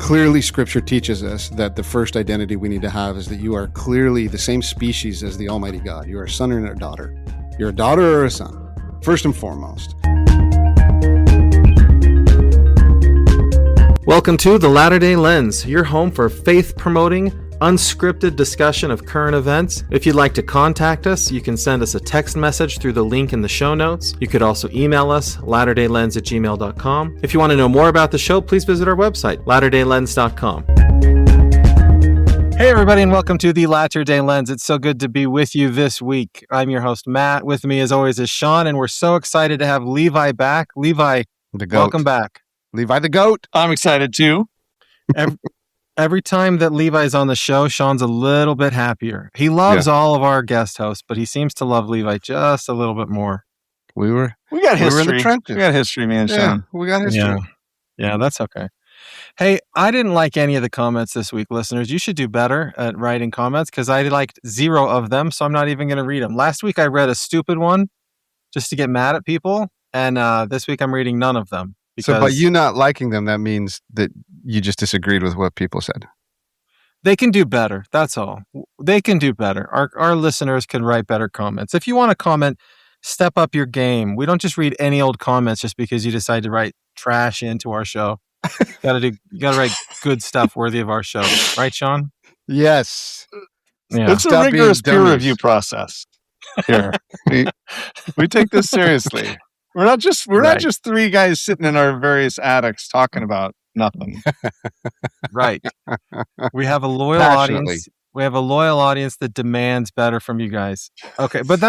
Clearly, Scripture teaches us that the first identity we need to have is that you are clearly the same species as the Almighty God. You are a son or a daughter. You're a daughter or a son, first and foremost. Welcome to The Latter-day Lens, your home for faith-promoting, unscripted discussion of current events. If you'd like to contact us, you can send us a text message through the link in the show notes. You could also email us, latterdaylens@gmail.com. If you want to know more about the show, please visit our website, latterdaylens.com. Hey everybody, and welcome to The Latter-day Lens. It's so good to be with you this week. I'm your host, Matt. With me, as always, is Shawn, and we're so excited to have Levi back. Levi, The goat. welcome back. Levi the goat. I'm excited too. Every time that Levi's on the show, Shawn's a little bit happier. He loves all of our guest hosts, but he seems to love Levi just a little bit more. We got history. We were in the trenches. We got history, man, Shawn. We got history. Yeah, that's okay. Hey, I didn't like any of the comments this week, listeners. You should do better at writing comments because I liked 0 of them, so I'm not even going to read them. Last week, I read a stupid one just to get mad at people, and this week, I'm reading none of them. So by you not liking them, that means that you just disagreed with what people said. They can do better. That's all. They can do better. Our listeners can write better comments. If you want to comment, step up your game. We don't just read any old comments just because you decide to write trash into our show. You gotta write good stuff worthy of our show. Right, Shawn? Yes. Yeah. It's a rigorous peer review process here. we take this seriously. We're not just 3 guys sitting in our various attics talking about nothing. Right. We have a loyal audience. We have a loyal audience that demands better from you guys. Okay, but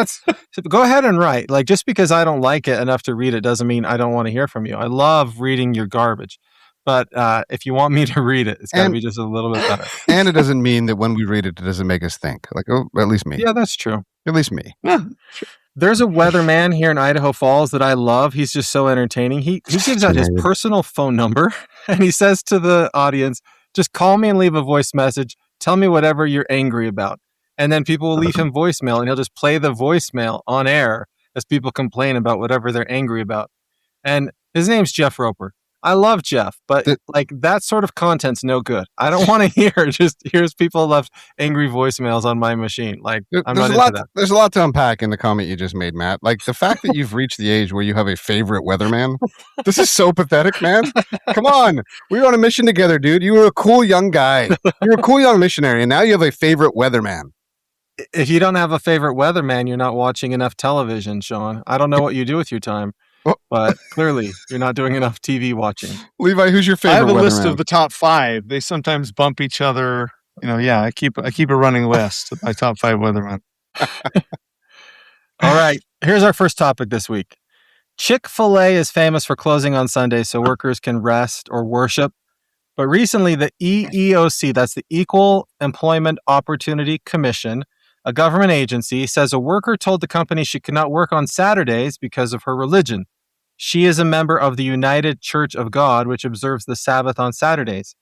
go ahead and write. Like, just because I don't like it enough to read it doesn't mean I don't want to hear from you. I love reading your garbage. But if you want me to read it, it's got to be just a little bit better. And it doesn't mean that when we read it, it doesn't make us think. Like, oh, at least me. Yeah, that's true. At least me. Yeah. There's a weatherman here in Idaho Falls that I love. He's just so entertaining. He gives out his personal phone number, and he says to the audience, just call me and leave a voice message. Tell me whatever you're angry about. And then people will leave him voicemail, and he'll just play the voicemail on air as people complain about whatever they're angry about. And his name's Jeff Roper. I love Jeff, but that sort of content's no good. I don't want to here's people left angry voicemails on my machine. Like, I'm not into that. There's a lot to unpack in the comment you just made, Matt. Like, the fact that you've reached the age where you have a favorite weatherman. This is so pathetic, man. Come on. We were on a mission together, dude. You were a cool young guy. You were a cool young missionary, and now you have a favorite weatherman. If you don't have a favorite weatherman, you're not watching enough television, Shawn. I don't know what you do with your time. But clearly, you're not doing enough TV watching. Levi, who's your favorite? I have a list weatherman? of the top 5. They sometimes bump each other. I keep a running list of my top 5 weathermen. All right, here's our first topic this week. Chick-fil-A is famous for closing on Sundays so workers can rest or worship. But recently, the EEOC, that's the Equal Employment Opportunity Commission, a government agency, says a worker told the company she could not work on Saturdays because of her religion. She is a member of the United Church of God, which observes the Sabbath on Saturdays.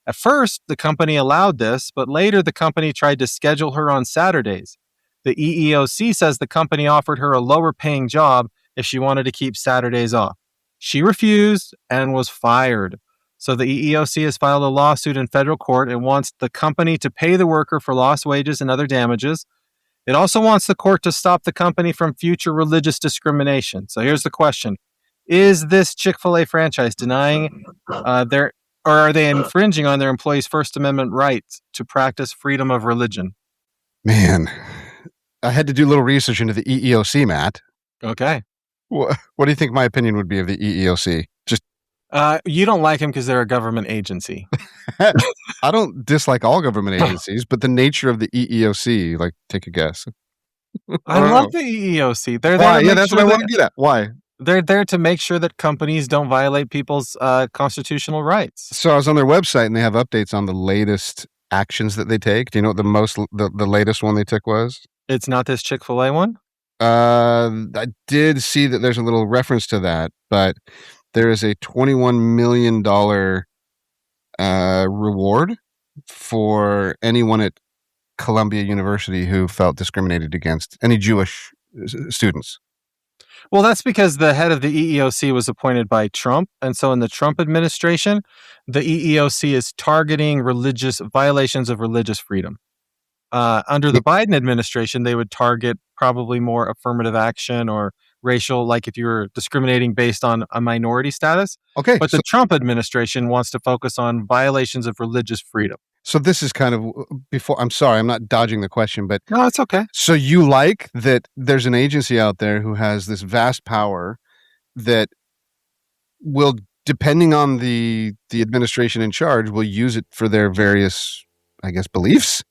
At first, the company allowed this, but later the company tried to schedule her on Saturdays. The EEOC says the company offered her a lower-paying job if she wanted to keep Saturdays off. She refused and was fired. So the EEOC has filed a lawsuit in federal court and wants the company to pay the worker for lost wages and other damages. It also wants the court to stop the company from future religious discrimination. So here's the question. Is this Chick-fil-A franchise denying or are they infringing on their employees' First Amendment rights to practice freedom of religion? Man, I had to do a little research into the EEOC, Matt. Okay. What do you think my opinion would be of the EEOC? Just you don't like them because they're a government agency. I don't dislike all government agencies, but the nature of the EEOC, like, take a guess. I love the EEOC. They're Why? there. Yeah, that's what I want to get at. Why? They're there to make sure that companies don't violate people's constitutional rights. So I was on their website, and they have updates on the latest actions that they take. Do you know what the latest one they took was? It's not this Chick-fil-A one? I did see that there's a little reference to that, but there is a $21 million reward for anyone at Columbia University who felt discriminated against, any Jewish students. Well, that's because the head of the EEOC was appointed by Trump. And so in the Trump administration, the EEOC is targeting violations of religious freedom. Under the Biden administration, they would target probably more affirmative action or racial, like if you were discriminating based on a minority status. Okay. But the Trump administration wants to focus on violations of religious freedom. So this is kind of before, I'm sorry, I'm not dodging the question, but No, it's okay. so you like that there's an agency out there who has this vast power that will, depending on the administration in charge, will use it for their various, I guess, beliefs?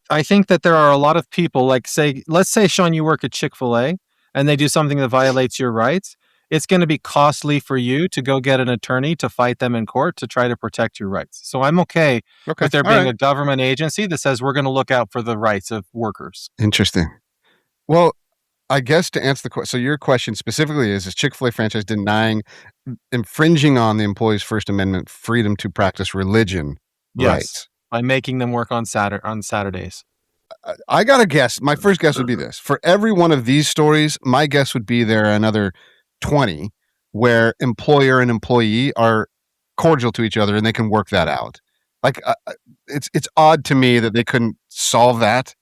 I think that there are a lot of people, like let's say, Shawn, you work at Chick-fil-A and they do something that violates your rights. It's going to be costly for you to go get an attorney to fight them in court to try to protect your rights. So I'm okay with there being a government agency that says we're going to look out for the rights of workers. Interesting. Well, I guess to answer the question, so your question specifically is Chick-fil-A franchise infringing on the employee's First Amendment freedom to practice religion rights? By making them work on Saturdays. I got to guess. My first guess would be this. For every one of these stories, my guess would be there are another 20 where employer and employee are cordial to each other and they can work that out. Like, it's odd to me that they couldn't solve that.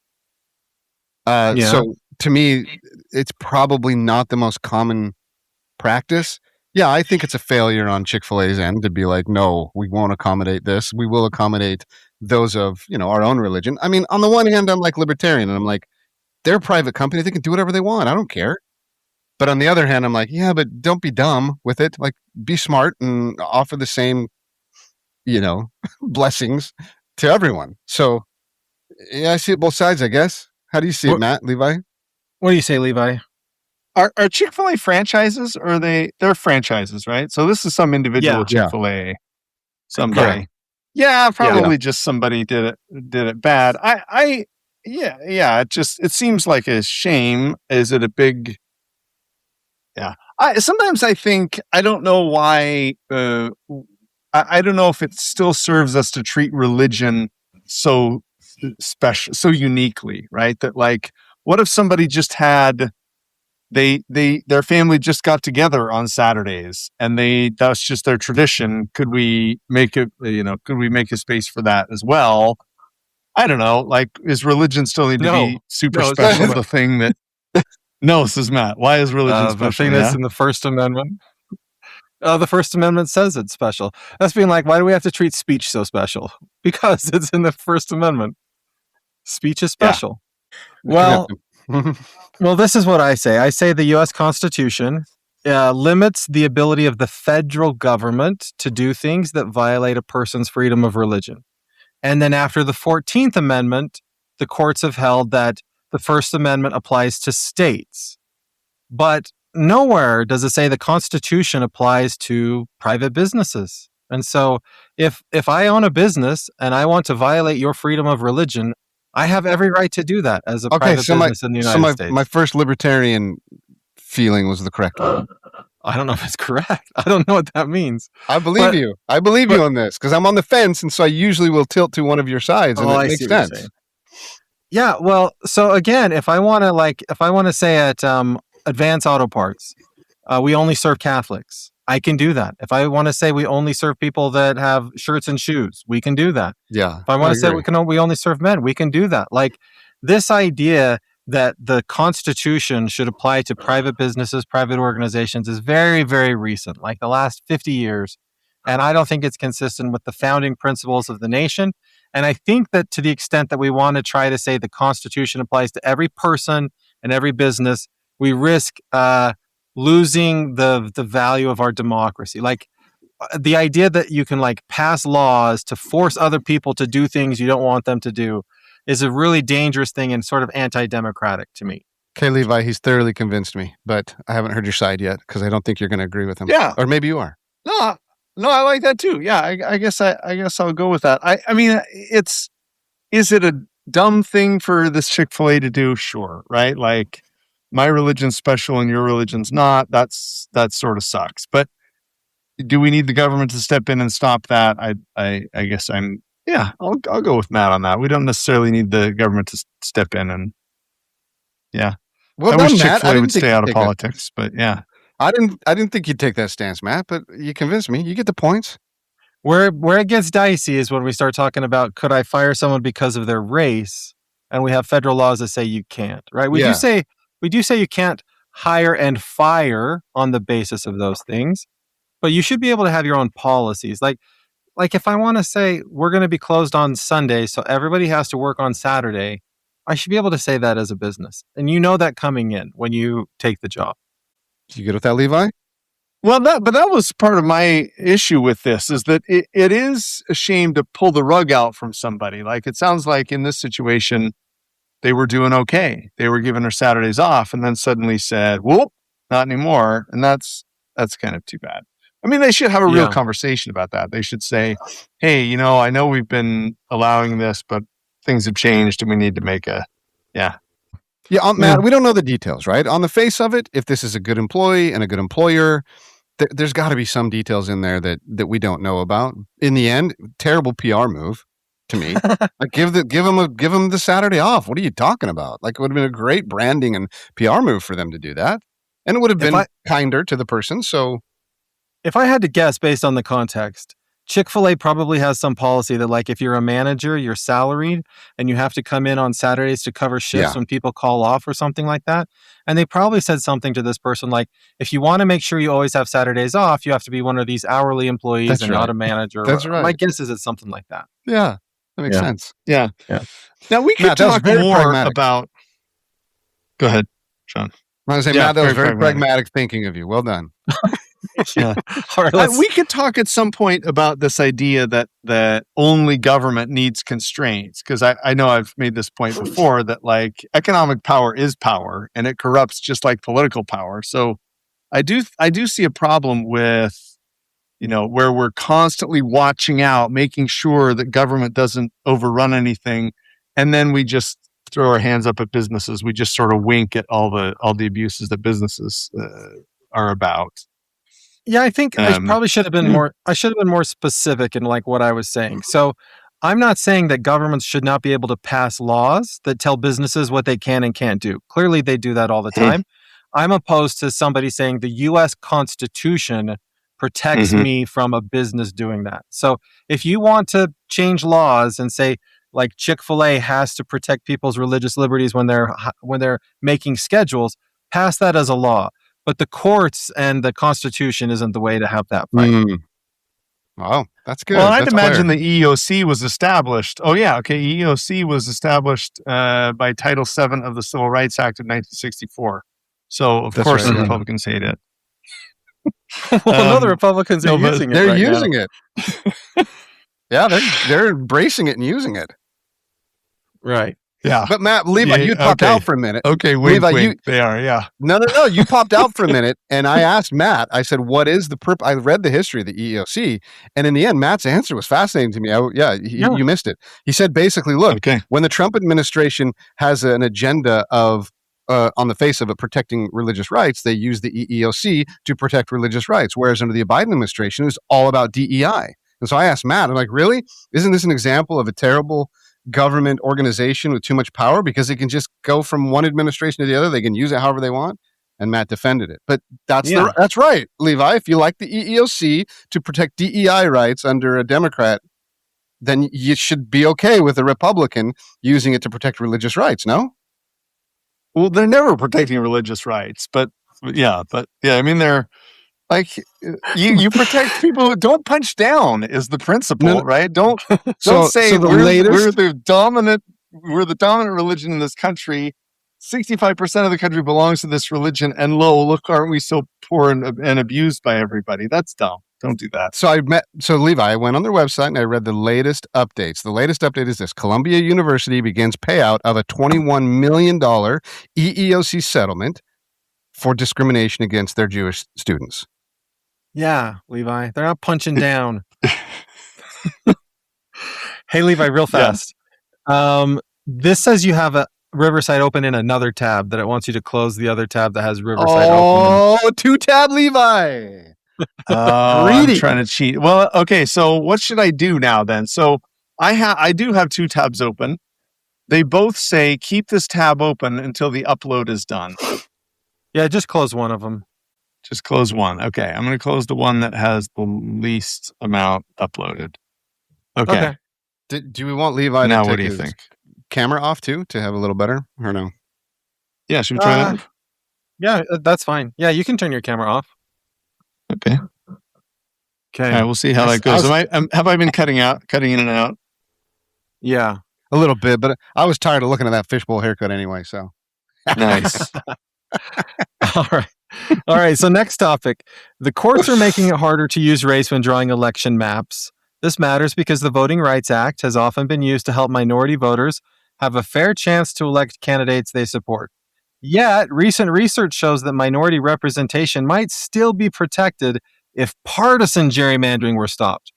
So to me, it's probably not the most common practice. Yeah, I think it's a failure on Chick-fil-A's end to be like, no, we won't accommodate this. We will accommodate those of, our own religion. I mean, on the one hand, I'm like libertarian and I'm like, they're a private company. They can do whatever they want. I don't care. But on the other hand, I'm like, yeah, but don't be dumb with it. Like, be smart and offer the same, blessings to everyone. So, yeah, I see it both sides, I guess. How do you see it, Matt, Levi? What do you say, Levi? Are Chick-fil-A franchises, or they're franchises, right? So this is some individual Chick-fil-A, some guy. Yeah, probably just somebody did it bad. It seems like a shame. Is it a big? Yeah. Sometimes I think, I don't know why. I don't know if it still serves us to treat religion so special, so uniquely, right? That, like, what if somebody just had, their family just got together on Saturdays and that's just their tradition. Could we make a space for that as well? I don't know. Like, is religion still need to be super special? The thing that, no, this is Matt. Why is religion special? The thing that's in the First Amendment. The First Amendment says it's special. That's being like, why do we have to treat speech so special? Because it's in the First Amendment. Speech is special. Yeah. Well, this is what I say. I say the U.S. Constitution limits the ability of the federal government to do things that violate a person's freedom of religion. And then after the 14th Amendment, the courts have held that the First Amendment applies to states. But nowhere does it say the Constitution applies to private businesses. And so if I own a business and I want to violate your freedom of religion, I have every right to do that as a private business in the United States. My first libertarian feeling was the correct one. I don't know if it's correct. I don't know what that means. I believe you. I believe you on this because I'm on the fence, and so I usually will tilt to one of your sides, and it makes sense. Yeah. Well, so again, if I want to say at Advance Auto Parts, we only serve Catholics. I can do that. If I want to say we only serve people that have shirts and shoes, we can do that. Yeah. If I want to say we only serve men, we can do that. Like, this idea that the Constitution should apply to private businesses, private organizations is very, very recent, like the last 50 years. And I don't think it's consistent with the founding principles of the nation. And I think that to the extent that we want to try to say the Constitution applies to every person and every business, we risk losing the value of our democracy. Like, the idea that you can pass laws to force other people to do things you don't want them to do is a really dangerous thing and sort of anti-democratic to me. Okay, Levi, he's thoroughly convinced me, but I haven't heard your side yet because I don't think you're going to agree with him. Yeah. Or maybe you are. No, I like that too. Yeah, I guess I'll go with that. I mean, is it a dumb thing for this Chick-fil-A to do? Sure, right? Like, my religion's special and your religion's not. That sort of sucks. But do we need the government to step in and stop that? I guess I'll go with Matt on that. We don't necessarily need the government to step in, and yeah. Well I done, wish Matt. Chick-fil-A would stay out of take that. politics, but yeah. I didn't think you'd take that stance, Matt, but you convinced me. You get the points. Where it gets dicey is when we start talking about, could I fire someone because of their race? And we have federal laws that say you can't, right? We do say you can't hire and fire on the basis of those things, but you should be able to have your own policies. Like if I want to say we're going to be closed on Sunday, so everybody has to work on Saturday, I should be able to say that as a business. And you know that coming in when you take the job. You good with that, Levi? Well, that was part of my issue with this, is that it is a shame to pull the rug out from somebody. Like, it sounds like in this situation, they were doing okay. They were giving their Saturdays off and then suddenly said, whoop, not anymore. And that's kind of too bad. I mean, they should have a real conversation about that. They should say, hey, I know we've been allowing this, but things have changed and we need to make Matt, we don't know the details, right? On the face of it, if this is a good employee and a good employer, there's got to be some details in there that we don't know about. In the end, terrible PR move to me. Like, give them the Saturday off. What are you talking about? Like, it would have been a great branding and PR move for them to do that, and it would have been kinder to the person. So, if I had to guess based on the context, Chick-fil-A probably has some policy that, like, if you're a manager, you're salaried, and you have to come in on Saturdays to cover shifts when people call off or something like that. And they probably said something to this person like, if you want to make sure you always have Saturdays off, you have to be one of these hourly employees not a manager. That's right. My guess is it's something like that. Yeah, that makes sense. Yeah. Now, we could talk more about... Go ahead, Shawn. I was saying, Matt, that was very pragmatic thinking of you. Well done. All right, we could talk at some point about this idea that only government needs constraints, because I know I've made this point before, that like economic power is power and it corrupts just like political power. So I do see a problem with where we're constantly watching out, making sure that government doesn't overrun anything, and then we just throw our hands up at businesses. We just sort of wink at all the abuses that businesses are about. Yeah, I think I probably should have been more. I should have been more specific in like what I was saying. So, I'm not saying that governments should not be able to pass laws that tell businesses what they can and can't do. Clearly, they do that all the time. I'm opposed to somebody saying the U.S. Constitution protects me from a business doing that. So, if you want to change laws and say like Chick-fil-A has to protect people's religious liberties when they're making schedules, pass that as a law. But the courts and the Constitution isn't the way to have that fight. Wow, that's good. Well, I'd imagine the EEOC was established. Oh, yeah. Okay. EEOC was established by Title VII of the Civil Rights Act of 1964. So, of course, the Republicans hate it. Well, the Republicans are using it. They're using it. Yeah, they're embracing it and using it. Right. Yeah. But Matt, Levi, you popped out for a minute. Okay, Levi, they are, yeah. No. You popped out for a minute, and I asked Matt, I said, what is the I read the history of the EEOC, and in the end, Matt's answer was fascinating to me. You missed it. He said, basically, look, when the Trump administration has an agenda of, on the face of it, protecting religious rights, they use the EEOC to protect religious rights, whereas under the Biden administration, it was all about DEI. And so I asked Matt, I'm like, really? Isn't this an example of a terrible government organization with too much power, because it can just go from one administration to the other? They can use it however they want. And Matt defended it. But that's right, Levi. If you like the EEOC to protect DEI rights under a Democrat, then you should be okay with a Republican using it to protect religious rights, no? Well, they're never protecting religious rights, but I mean, they're like, you protect people who don't punch down is the principle, right? Don't say we're the dominant religion in this country. 65% of the country belongs to this religion, and look, aren't we so poor and abused by everybody? That's dumb. Don't do that. So Levi, I went on their website and I read the latest updates. The latest update is this: Columbia University begins payout of a $21 million EEOC settlement for discrimination against their Jewish students. Yeah, Levi, they're not punching down. Hey, Levi, real fast. Yeah. This says you have a Riverside open in another tab, that it wants you to close the other tab that has Riverside open. Oh, 2-tab Levi. I'm trying to cheat. Well, okay, so what should I do now then? So I do have 2 tabs open. They both say keep this tab open until the upload is done. Yeah, just close one of them. Just close one. Okay, I'm going to close the one that has the least amount uploaded. Okay. Do we want Levi Now to what take do you his think? camera off too to have a little better, or no? Yeah, should we try that? Yeah, that's fine. Yeah, you can turn your camera off. Okay. Okay. All right, we'll see how that goes. Have I been cutting in and out? Yeah. A little bit, but I was tired of looking at that fishbowl haircut anyway, so. Nice. All right. So next topic. The courts are making it harder to use race when drawing election maps. This matters because the Voting Rights Act has often been used to help minority voters have a fair chance to elect candidates they support. Yet, recent research shows that minority representation might still be protected if partisan gerrymandering were stopped.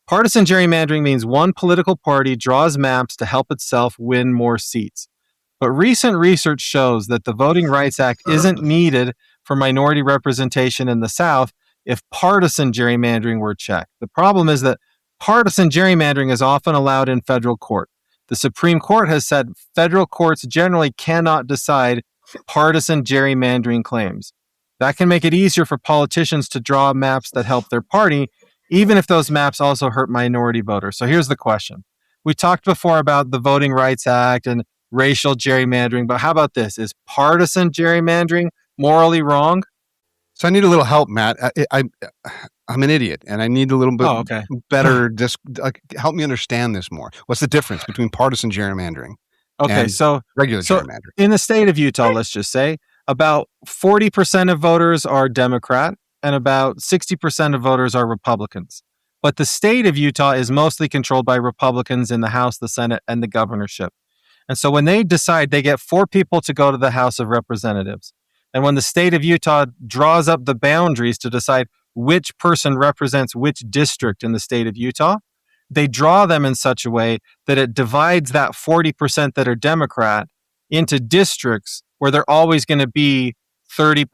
Partisan gerrymandering means one political party draws maps to help itself win more seats. But recent research shows that the Voting Rights Act isn't needed for minority representation in the South if partisan gerrymandering were checked. The problem is that partisan gerrymandering is often allowed in federal court. The Supreme Court has said federal courts generally cannot decide partisan gerrymandering claims. That can make it easier for politicians to draw maps that help their party, even if those maps also hurt minority voters. So here's the question. We talked before about the Voting Rights Act and racial gerrymandering, but how about this? Is partisan gerrymandering morally wrong? So I need a little help, Matt. I'm an idiot, and I need a little bit better. Just help me understand this more. What's the difference between partisan gerrymandering? Okay, so regular gerrymandering. In the state of Utah, let's just say, about 40% of voters are Democrat and about 60% of voters are Republicans. But the state of Utah is mostly controlled by Republicans in the House, the Senate, and the governorship. And so when they decide, they get 4 people to go to the House of Representatives. And when the state of Utah draws up the boundaries to decide which person represents which district in the state of Utah, they draw them in such a way that it divides that 40% that are Democrat into districts where they're always going to be 30%,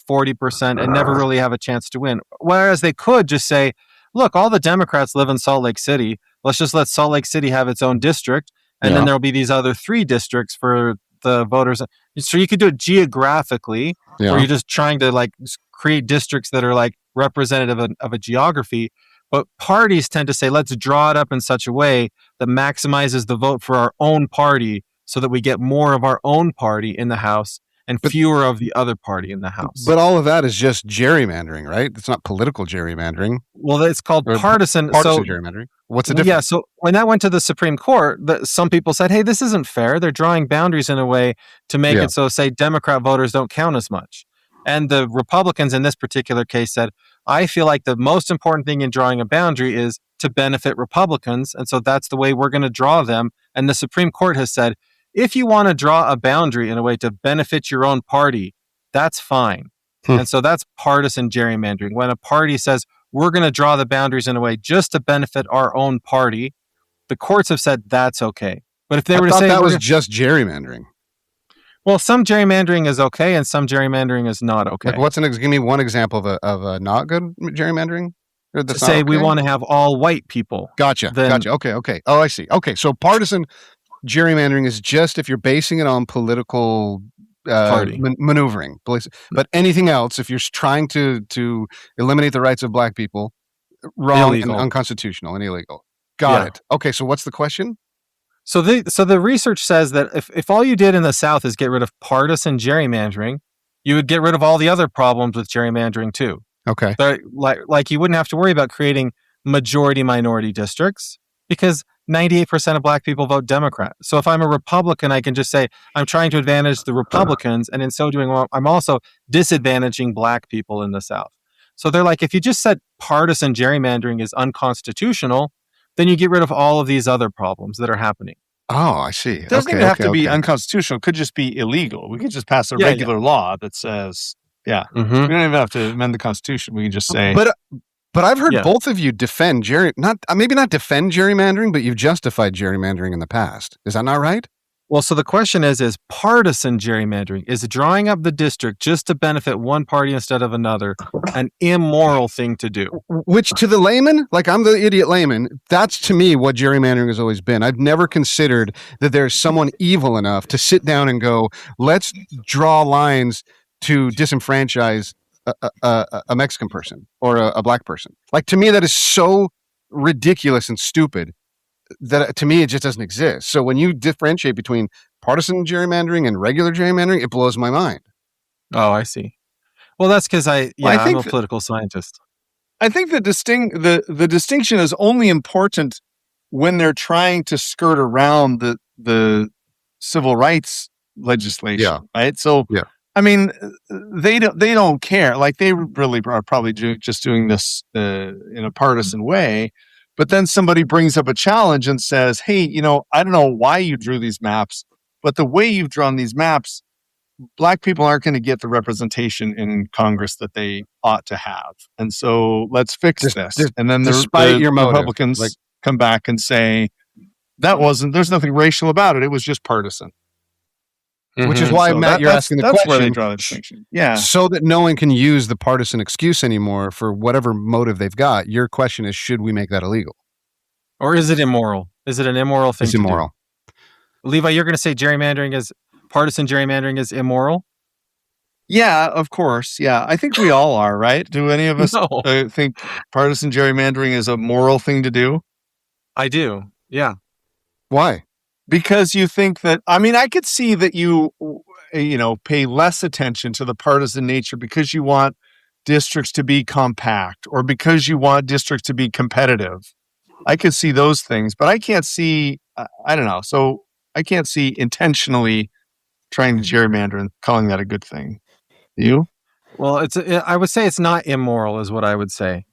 40%, and never really have a chance to win. Whereas they could just say, look, all the Democrats live in Salt Lake City. Let's just let Salt Lake City have its own district. And then there'll be these other 3 districts for the voters. So you could do it geographically, where you're just trying to create districts that are representative of a geography. But parties tend to say, let's draw it up in such a way that maximizes the vote for our own party so that we get more of our own party in the House and fewer of the other party in the House. But all of that is just gerrymandering, right? It's not political gerrymandering. Well, it's called partisan gerrymandering. What's the difference? Yeah, so when that went to the Supreme Court, some people said, hey, this isn't fair. They're drawing boundaries in a way to make it so, say, Democrat voters don't count as much. And the Republicans in this particular case said, I feel like the most important thing in drawing a boundary is to benefit Republicans. And so that's the way we're going to draw them. And the Supreme Court has said, if you want to draw a boundary in a way to benefit your own party, that's fine. And so that's partisan gerrymandering. When a party says, we're going to draw the boundaries in a way just to benefit our own party, the courts have said that's okay. But if they were to say that was just gerrymandering. Well, some gerrymandering is okay and some gerrymandering is not okay. Give me one example of a not good gerrymandering? Say we want to have all white people. Gotcha. Okay. Oh, I see. Okay, so partisan gerrymandering is just if you're basing it on political maneuvering. But anything else, if you're trying to eliminate the rights of black people, wrong and unconstitutional and illegal. Got it. Okay, so what's the question? So the research says that if all you did in the South is get rid of partisan gerrymandering, you would get rid of all the other problems with gerrymandering too. Okay. Like you wouldn't have to worry about creating majority-minority districts because 98% of black people vote Democrat. So if I'm a Republican, I can just say, I'm trying to advantage the Republicans, and in so doing, I'm also disadvantaging black people in the South. So they're like, if you just said partisan gerrymandering is unconstitutional, then you get rid of all of these other problems that are happening. Oh, I see. It doesn't even have to be unconstitutional. It could just be illegal. We could just pass a regular law that says, we don't even have to amend the Constitution. We can just say... But I've heard both of you defend maybe not defend gerrymandering, but you've justified gerrymandering in the past. Is that not right? Well, so the question is partisan gerrymandering, is drawing up the district just to benefit one party instead of another an immoral thing to do? Which to the layman, like I'm the idiot layman, that's to me what gerrymandering has always been. I've never considered that there's someone evil enough to sit down and go, let's draw lines to disenfranchise a Mexican person or a black person. Like, to me, that is so ridiculous and stupid that to me it just doesn't exist. So when you differentiate between partisan gerrymandering and regular gerrymandering, it blows my mind. Oh, I see. Well, that's because I'm a political scientist. I think the distinction is only important when they're trying to skirt around the civil rights legislation, right? So, I mean, they don't care. Like, they really are probably just doing this in a partisan way. But then somebody brings up a challenge and says, hey, I don't know why you drew these maps, but the way you've drawn these maps, black people aren't going to get the representation in Congress that they ought to have. And so let's fix this. And then the Republicans come back and say, there's nothing racial about it. It was just partisan. Mm-hmm. Which is why, Matt, you're asking the question. That's where they draw the distinction. Yeah. So that no one can use the partisan excuse anymore for whatever motive they've got. Your question is, should we make that illegal? Or is it immoral? Is it an immoral thing? It's immoral. Do? Levi, you're going to say partisan gerrymandering is immoral? Yeah, of course. Yeah. I think we all are, right? Do any of us think partisan gerrymandering is a moral thing to do? I do. Yeah. Why? Because you think that, I could see that you pay less attention to the partisan nature because you want districts to be compact or because you want districts to be competitive. I could see those things, but I can't see, I don't know. So I can't see intentionally trying to gerrymander and calling that a good thing. You? Well, I would say it's not immoral is what I would say.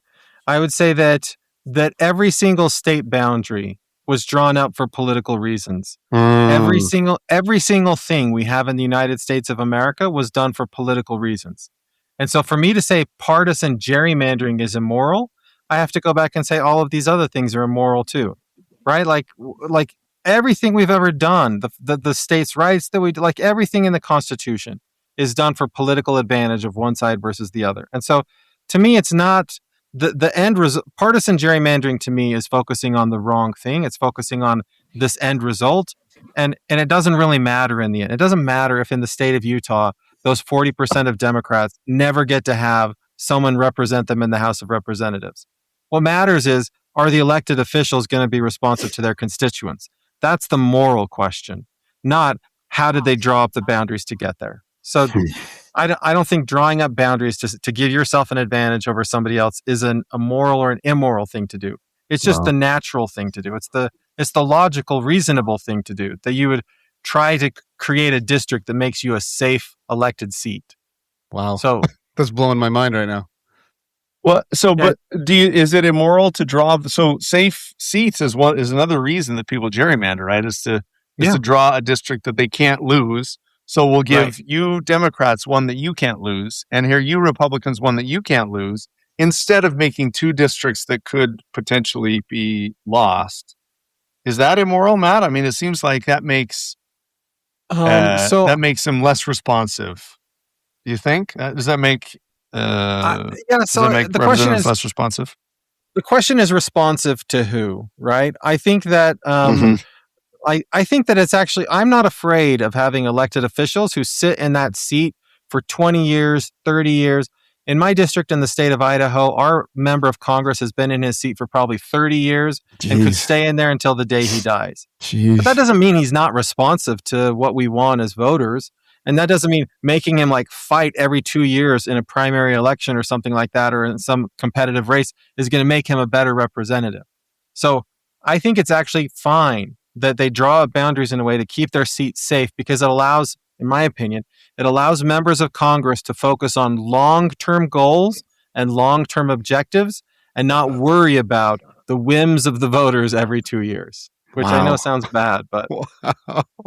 I would say that every single state boundary was drawn up for political reasons. Every single thing we have in the United States of America was done for political reasons. And so for me to say partisan gerrymandering is immoral, I have to go back and say all of these other things are immoral too, right? Like everything we've ever done, the states' rights that we do, like everything in the Constitution is done for political advantage of one side versus the other. And so to me, it's not the end result. Partisan gerrymandering to me is focusing on the wrong thing. It's focusing on this end result. And it doesn't really matter in the end. It doesn't matter if in the state of Utah, those 40% of Democrats never get to have someone represent them in the House of Representatives. What matters is, are the elected officials going to be responsive to their constituents? That's the moral question, not how did they draw up the boundaries to get there. So I don't think drawing up boundaries to give yourself an advantage over somebody else is a moral or an immoral thing to do. It's just the natural thing to do. It's the logical, reasonable thing to do, that you would try to create a district that makes you a safe elected seat. Wow. So that's blowing my mind right now. Well, but is it immoral to draw? So safe seats is another reason that people gerrymander, right? Is to draw a district that they can't lose. So we'll give you Democrats one that you can't lose, and here you Republicans one that you can't lose, instead of making two districts that could potentially be lost. Is that immoral, Matt? I mean, it seems like that makes that makes them less responsive. Do you think? Does that make the question is less responsive? The question is responsive to who, right? I think that I think that it's actually, I'm not afraid of having elected officials who sit in that seat for 20 years, 30 years. In my district in the state of Idaho, our member of Congress has been in his seat for probably 30 years and could stay in there until the day he dies. But that doesn't mean he's not responsive to what we want as voters. And that doesn't mean making him fight every 2 years in a primary election or something like that, or in some competitive race, is going to make him a better representative. So I think it's actually fine that they draw up boundaries in a way to keep their seats safe, because it allows, in my opinion, it allows members of Congress to focus on long-term goals and long-term objectives and not worry about the whims of the voters every 2 years, which I know sounds bad, but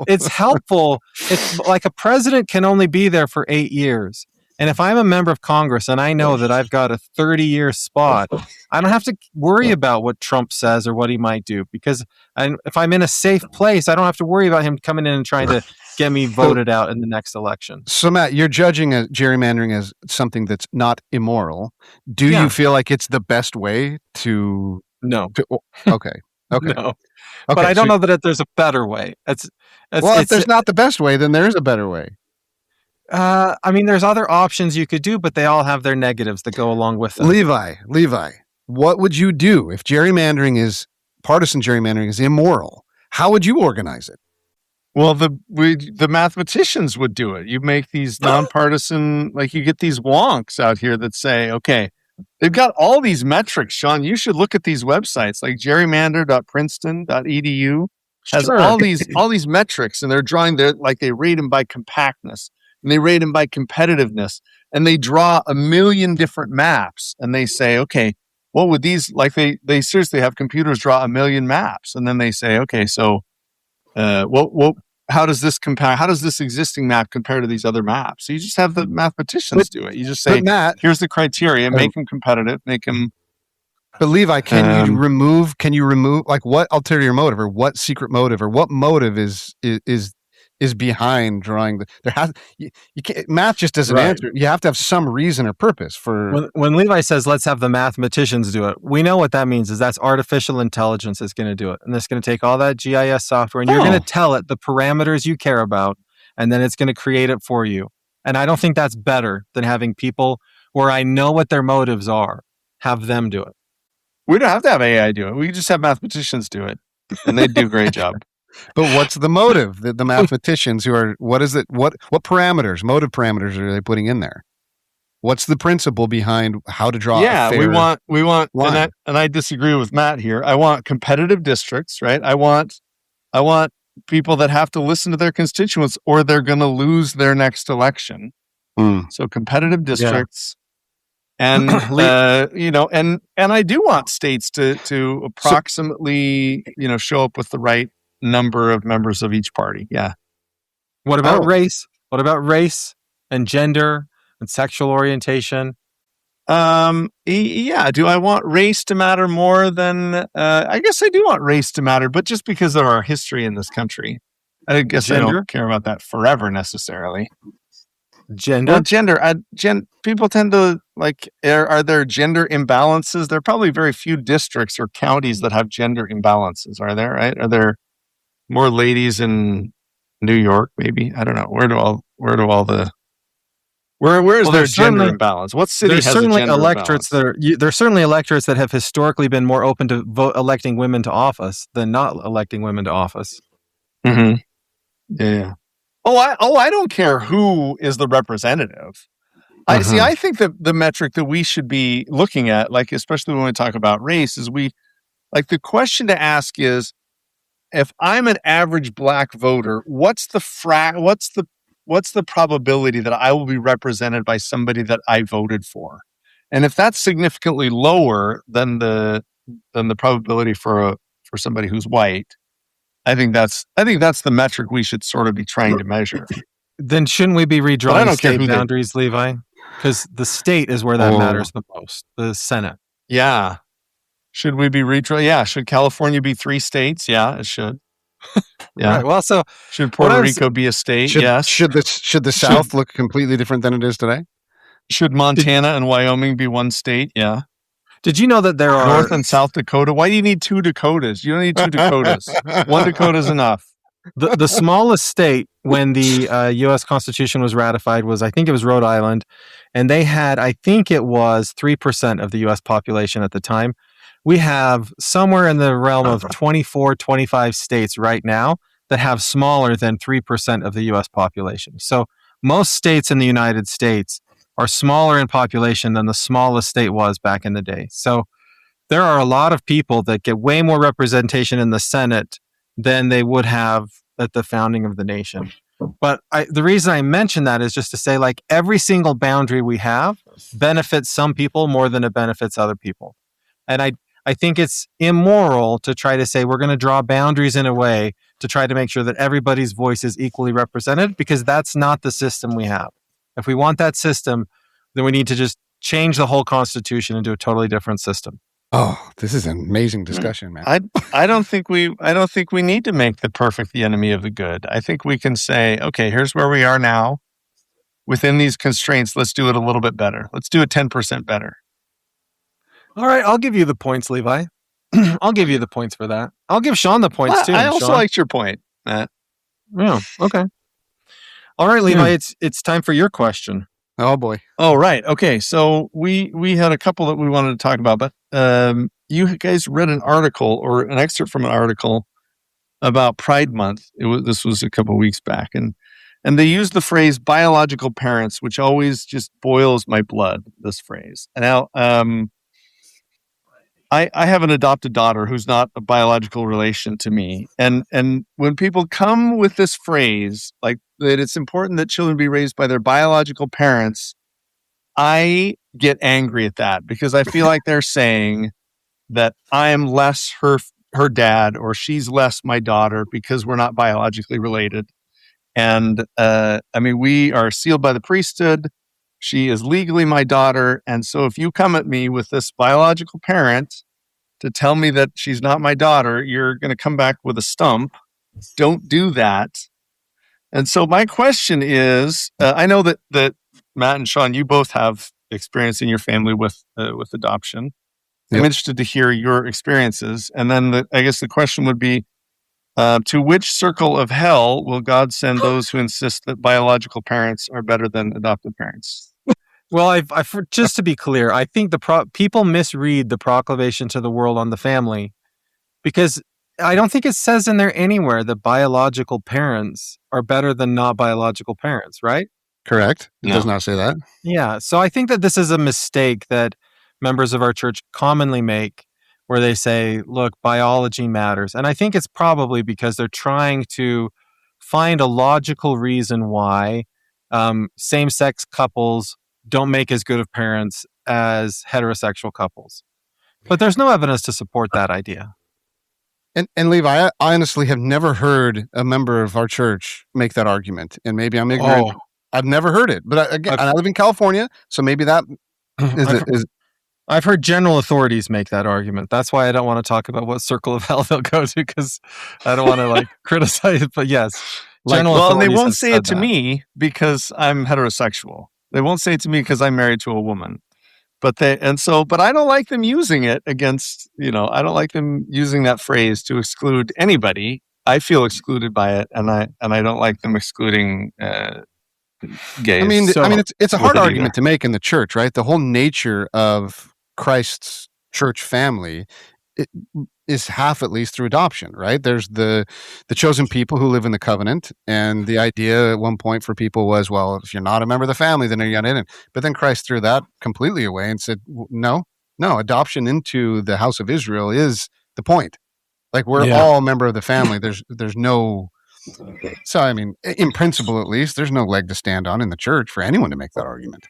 it's helpful. It's like a president can only be there for 8 years. And if I'm a member of Congress and I know that I've got a 30-year spot, I don't have to worry about what Trump says or what he might do, because if I'm in a safe place, I don't have to worry about him coming in and trying to get me voted out in the next election. So, Matt, you're judging gerrymandering as something that's not immoral. Do you feel like it's the best way to? No. Okay. Okay. No. Okay, but I don't know that there's a better way. If there's not the best way, then there is a better way. I mean, there's other options you could do, but they all have their negatives that go along with them. Levi, what would you do if partisan gerrymandering is immoral? How would you organize it? Well, the mathematicians would do it. You make these nonpartisan, like you get these wonks out here that say, okay, they've got all these metrics, Shawn. You should look at these websites like gerrymander.princeton.edu has all these metrics, and they're drawing they rate them by compactness, and they rate them by competitiveness, and they draw a million different maps, and they say, okay, what would these, like they seriously have computers draw a million maps, and then they say, okay, so how does this compare? How does this existing map compare to these other maps? So you just have the mathematicians do it. You just say, Matt, here's the criteria, make them competitive, make them. But Levi, can you remove like what ulterior motive or what secret motive or what motive is behind drawing you can't, math just doesn't answer. You have to have some reason or purpose for. When Levi says let's have the mathematicians do it, we know what that means is that's artificial intelligence is going to do it, and it's going to take all that GIS software and you're going to tell it the parameters you care about, and then it's going to create it for you. And I don't think that's better than having people where I know what their motives are, have them do it. We don't have to have AI do it. We can just have mathematicians do it, and they do a great job. But what's the motive? The mathematicians what is it? What motive parameters are they putting in there? What's the principle behind how to draw a fair we want line? And I disagree with Matt here. I want competitive districts, right? I want people that have to listen to their constituents or they're going to lose their next election. So competitive districts. And and I do want states to approximately show up with the right number of members of each party. Yeah. What about race? What about race and gender and sexual orientation? Yeah. Do I want race to matter more than? I guess I do want race to matter, but just because of our history in this country, I guess I don't care about that forever necessarily. Gender? Well, gender. People tend to are there gender imbalances? There are probably very few districts or counties that have gender imbalances. Are there? Right? Are there more ladies in New York? Maybe, I don't know. Where's their gender imbalance? What city has a gender imbalance? There's certainly electorates that have historically been more open to electing women to office than not electing women to office. Mm-hmm. Yeah. I don't care who is the representative. I think that the metric that we should be looking at, especially when we talk about race, is the question to ask is, if I'm an average black voter, what's the probability that I will be represented by somebody that I voted for? And if that's significantly lower than the probability for somebody who's white, I think that's the metric we should sort of be trying to measure. Then shouldn't we be redrawing state boundaries, Levi? Because the state is where that matters the most. The Senate. Yeah. Should we be redrawing? Yeah. Should California be 3 states? Yeah, it should. Yeah. Right. Well, so should Puerto Rico be a state? Yes. Should the South look completely different than it is today? Should Montana and Wyoming be 1 state? Yeah. Did you know that there are North and South Dakota? Why do you need 2 Dakotas? You don't need 2 Dakotas. 1 Dakota is enough. The smallest state when the U.S. Constitution was ratified was, I think it was Rhode Island, and they had, I think it was 3% of the U.S. population at the time. We have somewhere in the realm of 24, 25 states right now that have smaller than 3% of the U.S. population. So most states in the United States are smaller in population than the smallest state was back in the day. So there are a lot of people that get way more representation in the Senate than they would have at the founding of the nation. But the reason I mention that is just to say, every single boundary we have benefits some people more than it benefits other people. And I think it's immoral to try to say we're going to draw boundaries in a way to try to make sure that everybody's voice is equally represented, because that's not the system we have. If we want that system, then we need to just change the whole Constitution into a totally different system. Oh, this is an amazing discussion, man. I don't think we need to make the perfect the enemy of the good. I think we can say, okay, here's where we are now. Within these constraints, let's do it a little bit better. Let's do it 10% better. All right, I'll give you the points, Levi. I'll give you the points for that. I'll give Shawn the points too. I also Shawn. liked your point, Matt. Yeah. Okay. All right, Levi. It's time for your question. Oh boy. Oh right. Okay. So we had a couple that we wanted to talk about, but you guys read an article or an excerpt from an article about Pride Month. This was a couple of weeks back, and they used the phrase biological parents, which always just boils my blood. This phrase. Now, I have an adopted daughter who's not a biological relation to me. And when people come with this phrase, like that it's important that children be raised by their biological parents, I get angry at that because I feel like they're saying that I am less her dad or she's less my daughter because we're not biologically related. And we are sealed by the priesthood. She is legally my daughter. And so if you come at me with this biological parent to tell me that she's not my daughter, you're going to come back with a stump. Don't do that. And so my question is, I know that Matt and Shawn, you both have experience in your family with adoption. Yep. I'm interested to hear your experiences. And then I guess the question would be, to which circle of hell will God send those who insist that biological parents are better than adoptive parents? Well, just to be clear, I think people misread the proclamation to the world on the family because I don't think it says in there anywhere that biological parents are better than not biological parents, right? Correct. It does not say that. Yeah. So I think that this is a mistake that members of our church commonly make where they say, look, biology matters. And I think it's probably because they're trying to find a logical reason why same-sex couples don't make as good of parents as heterosexual couples. But there's no evidence to support that idea. And Levi, I honestly have never heard a member of our church make that argument. And maybe I'm ignorant. Oh. I've never heard it. But again, I live in California, so maybe that is I've heard general authorities make that argument. That's why I don't want to talk about what circle of hell they'll go to because I don't want to criticize it. But yes, general authorities. They won't say it to me because I'm heterosexual. They won't say it to me because I'm married to a woman. But I don't like them using it against, I don't like them using that phrase to exclude anybody. I feel excluded by it, and I don't like them excluding gays. It's a hard argument to make in the church, right? The whole nature of Christ's church family is half at least through adoption, right? There's the chosen people who live in the covenant, and the idea at one point for people was, well, if you're not a member of the family, then you're not in it. But then Christ threw that completely away and said, no, adoption into the house of Israel is the point. Like we're all a member of the family. There's no. So in principle, at least, there's no leg to stand on in the church for anyone to make that argument.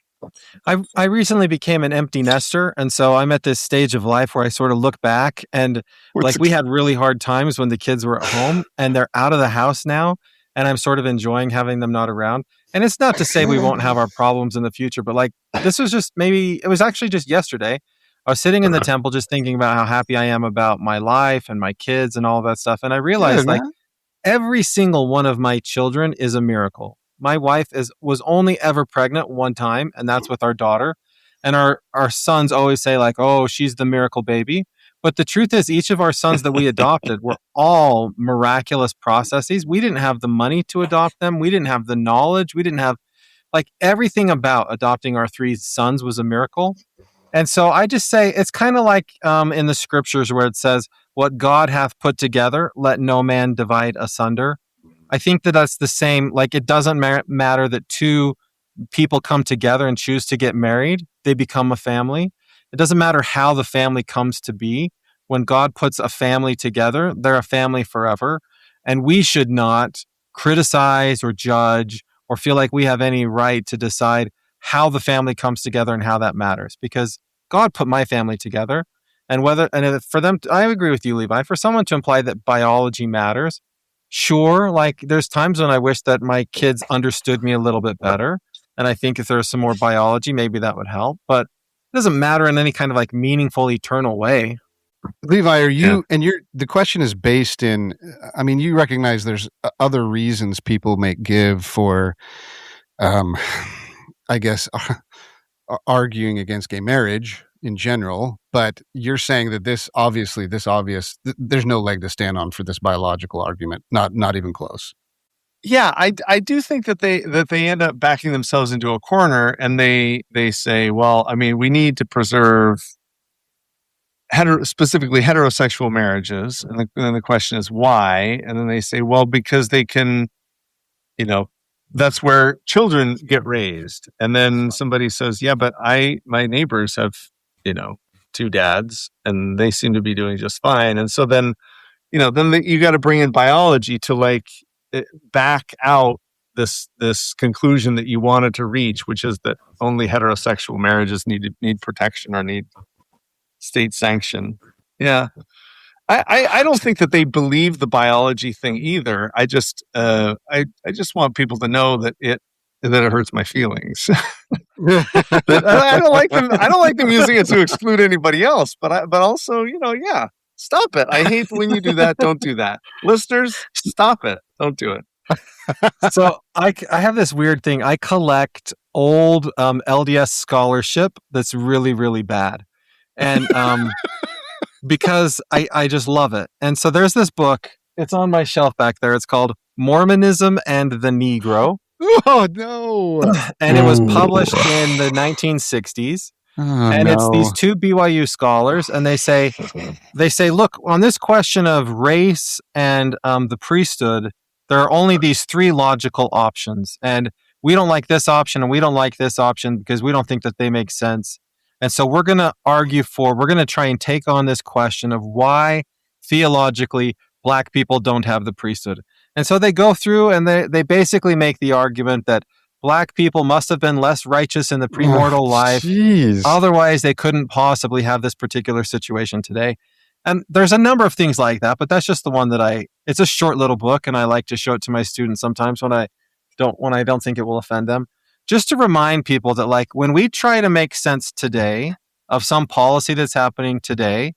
I recently became an empty nester, and so I'm at this stage of life where I sort of look back and we had really hard times when the kids were at home, and they're out of the house now, and I'm sort of enjoying having them not around. And it's not to say we won't have our problems in the future, but this was it was actually just yesterday. I was sitting in the temple just thinking about how happy I am about my life and my kids and all of that stuff, and I realized every single one of my children is a miracle. My wife was only ever pregnant one time, and that's with our daughter. And our sons always say oh, she's the miracle baby. But the truth is, each of our sons that we adopted were all miraculous processes. We didn't have the money to adopt them. We didn't have the knowledge. We didn't have everything about adopting our three sons was a miracle. And so I just say it's kind of like in the scriptures where it says, what God hath put together, let no man divide asunder. I think that's the same. It doesn't matter that two people come together and choose to get married. They become a family. It doesn't matter how the family comes to be. When God puts a family together, they're a family forever. And we should not criticize or judge or feel like we have any right to decide how the family comes together and how that matters. Because God put my family together. And for them, I agree with you, Levi, for someone to imply that biology matters, sure, there's times when I wish that my kids understood me a little bit better. And I think if there's some more biology, maybe that would help. But it doesn't matter in any kind of like meaningful, eternal way. Levi, are you, and the question is based in, I mean, you recognize there's other reasons people may give for, I guess, arguing against gay marriage in general, but you're saying that there's no leg to stand on for this biological argument, not even close. Yeah, I do think that they end up backing themselves into a corner, and they say, well, I mean, we need to preserve specifically heterosexual marriages, and then the question is why, and then they say, well, because they can, that's where children get raised, and then somebody says, yeah, but my neighbors have, 2 dads, and they seem to be doing just fine, and so then, you got to bring in biology to like back out this conclusion that you wanted to reach, which is that only heterosexual marriages need protection or need state sanction. Yeah. I don't think that they believe the biology thing either. I just want people to know that it hurts my feelings. I don't like them using it to exclude anybody else, but also, yeah. Stop it. I hate when you do that. Don't do that. Listeners, stop it. Don't do it. So I have this weird thing. I collect old LDS scholarship that's really, really bad. And because I just love it. And so there's this book. It's on my shelf back there. It's called Mormonism and the Negro. Oh, no. And it was published in the 1960s. It's these 2 BYU scholars, and they say, look, on this question of race and the priesthood, there are only these 3 logical options, and we don't like this option, and we don't like this option because we don't think that they make sense. And so we're going to try and take on this question of why theologically Black people don't have the priesthood. And so they go through and they basically make the argument that Black people must have been less righteous in the premortal life. Geez. Otherwise, they couldn't possibly have this particular situation today. And there's a number of things like that, but that's just the one that it's a short little book, and I like to show it to my students sometimes when I don't think it will offend them. Just to remind people that, like, when we try to make sense today of some policy that's happening today,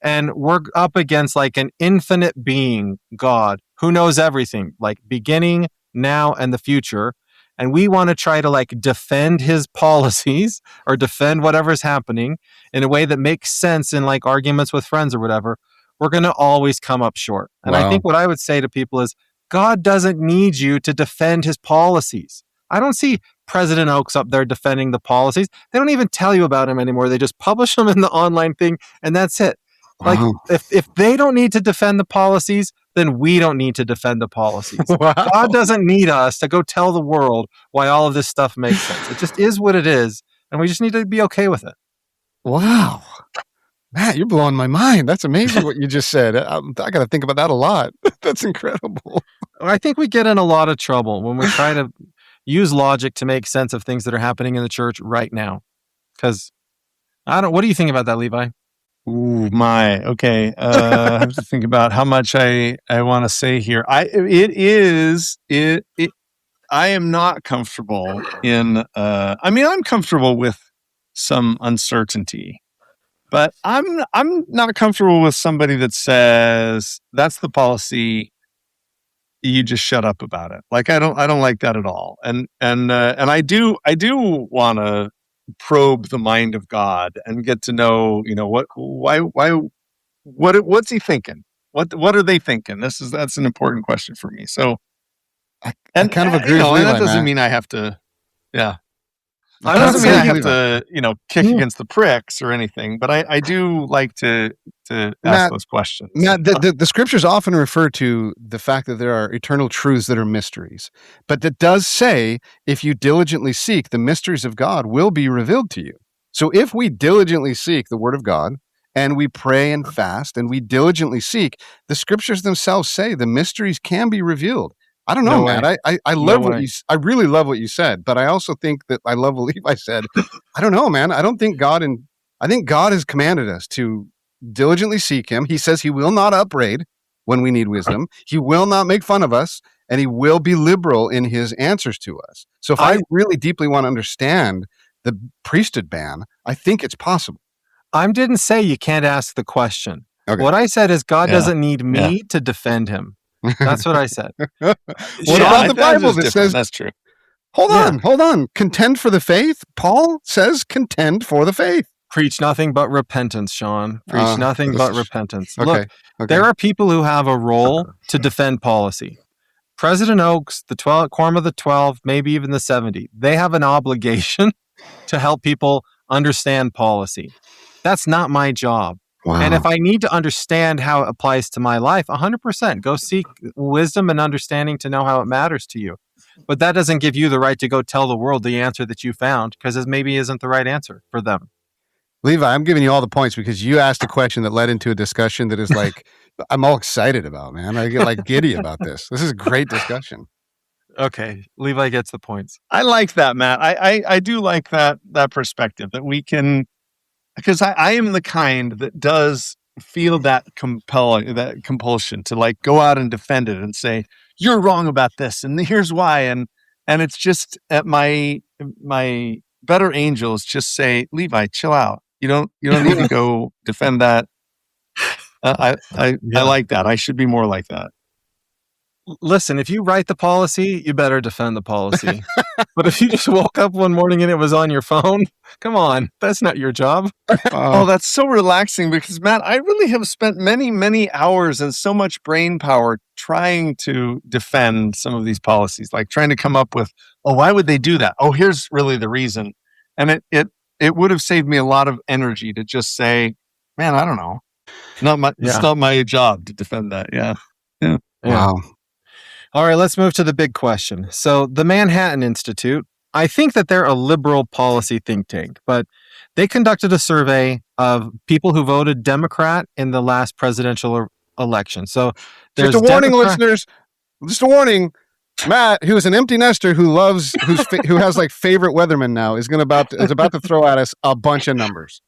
and we're up against like an infinite being, God, who knows everything, like beginning, now, and the future, and we want to try to like defend his policies or defend whatever's happening in a way that makes sense in like arguments with friends or whatever, we're going to always come up short. And I think what I would say to people is, God doesn't need you to defend his policies. I don't see President Oaks up there defending the policies. They don't even tell you about him anymore. They just publish them in the online thing, and that's it. Like, if they don't need to defend the policies, then we don't need to defend the policies. Wow. God doesn't need us to go tell the world why all of this stuff makes sense. It just is what it is, and we just need to be okay with it. Wow. Matt, you're blowing my mind. That's amazing what you just said. I got to think about that a lot. That's incredible. I think we get in a lot of trouble when we try to use logic to make sense of things that are happening in the church right now. Because what do you think about that, Levi? Ooh, my. Okay. I have to think about how much I want to say here. I am not comfortable in, I'm comfortable with some uncertainty, but I'm not comfortable with somebody that says that's the policy, you just shut up about it. Like, I don't like that at all. And I do want to probe the mind of God and get to know, what's he thinking? What are they thinking? That's an important question for me. So I kind of agree with Levi, and that doesn't Matt. mean I have to, yeah. I That doesn't mean I have Levi. to, kick against the pricks or anything, but I do like to ask Matt, those questions. Matt, the scriptures often refer to the fact that there are eternal truths that are mysteries, but that does say if you diligently seek, the mysteries of God will be revealed to you. So if we diligently seek the word of God and we pray and fast and we diligently seek, the scriptures themselves say the mysteries can be revealed. I don't know, Matt. I love what I really love what you said, but I also think that I love what Levi said. I don't know, man. I think God has commanded us to diligently seek him. He says he will not upbraid when we need wisdom. He will not make fun of us. and he will be liberal in his answers to us. So if I really deeply want to understand the priesthood ban, I think it's possible. I didn't say you can't ask the question. Okay. What I said is God doesn't need me to defend him. That's what I said. What about the Bible that says that's true? Hold on. Contend for the faith. Paul says contend for the faith. Preach nothing but repentance, Shawn. Preach nothing but repentance. Okay. Look, there are people who have a role to defend policy. President Oaks, the Quorum of the 12, maybe even the 70, they have an obligation to help people understand policy. That's not my job. Wow. And if I need to understand how it applies to my life, 100%, go seek wisdom and understanding to know how it matters to you. But that doesn't give you the right to go tell the world the answer that you found, because it maybe isn't the right answer for them. Levi, I'm giving you all the points because you asked a question that led into a discussion that is like, I'm all excited about, man. I get like giddy about this. This is a great discussion. Okay, Levi gets the points. I like that, Matt. I do like that perspective that we can, because I am the kind that does feel that compulsion to like go out and defend it and say, you're wrong about this and here's why. And it's just at my better angels just say, Levi, chill out. You don't need to go defend that. I like that. I should be more like that. Listen, if you write the policy, you better defend the policy. But if you just woke up one morning and it was on your phone, come on, that's not your job. Oh, that's so relaxing because, Matt, I really have spent many, many hours and so much brain power trying to defend some of these policies, like trying to come up with, why would they do that? Oh, here's really the reason. And it would have saved me a lot of energy to just say, man, I don't know. It's not my job to defend that. Yeah. Wow. All right, let's move to the big question. So the Manhattan Institute, I think that they're a liberal policy think tank, but they conducted a survey of people who voted Democrat in the last presidential election. So there's just a warning, listeners. Just a warning. Matt, who is an empty nester who has like favorite weathermen now, is about to throw at us a bunch of numbers.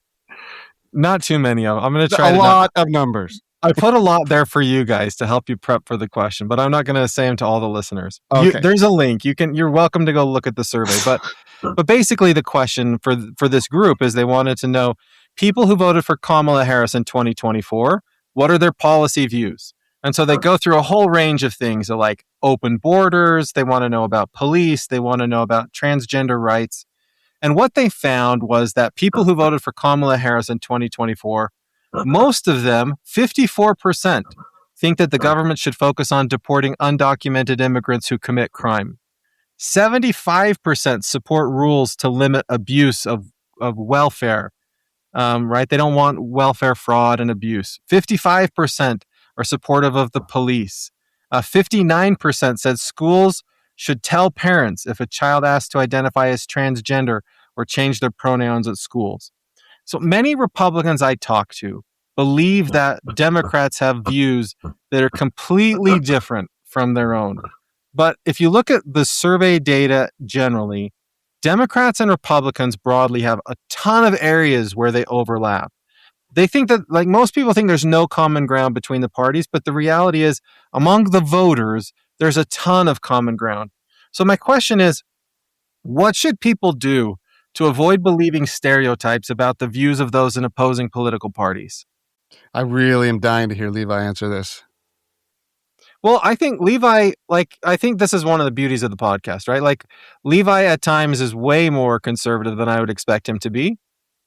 Not too many of them. I'm going to try a lot of numbers. I put a lot there for you guys to help you prep for the question, but I'm not going to say them to all the listeners. Okay. There's a link. You're welcome to go look at the survey. But basically the question for this group is they wanted to know people who voted for Kamala Harris in 2024, what are their policy views? And so they go through a whole range of things like open borders. They want to know about police. They want to know about transgender rights. And what they found was that people who voted for Kamala Harris in 2024, most of them, 54%, think that the government should focus on deporting undocumented immigrants who commit crime. 75% support rules to limit abuse of welfare, right? They don't want welfare fraud and abuse. 55% are supportive of the police. 59% said schools should tell parents if a child asks to identify as transgender or change their pronouns at schools. So many Republicans I talk to believe that Democrats have views that are completely different from their own. But if you look at the survey data generally, Democrats and Republicans broadly have a ton of areas where they overlap. They think that, like most people think, there's no common ground between the parties, but the reality is among the voters, there's a ton of common ground. So my question is, what should people do to avoid believing stereotypes about the views of those in opposing political parties? I really am dying to hear Levi answer this. Well, I think Levi, I think this is one of the beauties of the podcast, right? Like, Levi at times is way more conservative than I would expect him to be.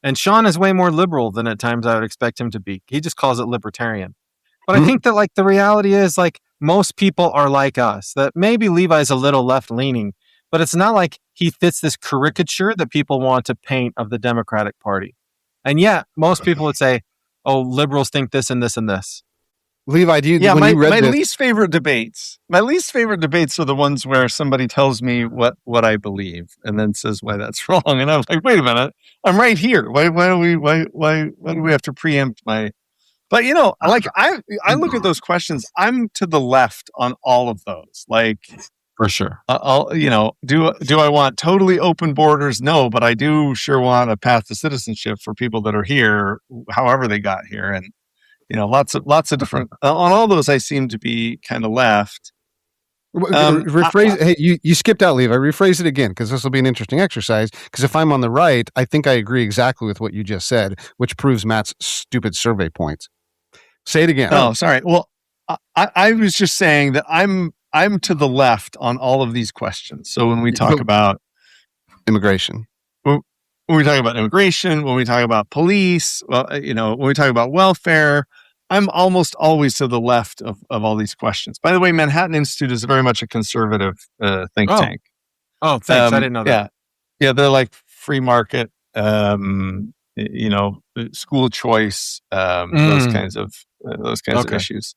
And Shawn is way more liberal than at times I would expect him to be. He just calls it libertarian. But I think that, the reality is, most people are like us, that maybe Levi's a little left-leaning, but it's not like he fits this caricature that people want to paint of the Democratic Party. And yet, most people would say, oh, liberals think this and this and this. Levi, my least favorite debates are the ones where somebody tells me what I believe and then says why that's wrong. And I'm like, wait a minute, I'm right here. Why do we have to preempt my? But I look at those questions. I'm to the left on all of those. For sure. Do I want totally open borders? No, but I do sure want a path to citizenship for people that are here, however they got here, and lots of different. On all those, I seem to be kind of left. Rephrase. Hey, you skipped out, Levi. Rephrase it again, because this will be an interesting exercise. Because if I'm on the right, I think I agree exactly with what you just said, which proves Matt's stupid survey points. Say it again. Oh, sorry. Well, I was just saying that I'm to the left on all of these questions. So when we talk about immigration, when we talk about immigration, when we talk about police, well, when we talk about welfare, I'm almost always to the left of all these questions. By the way, Manhattan Institute is very much a conservative think tank. Oh, thanks. I didn't know that. Yeah, they're like free market, school choice, those kinds of issues.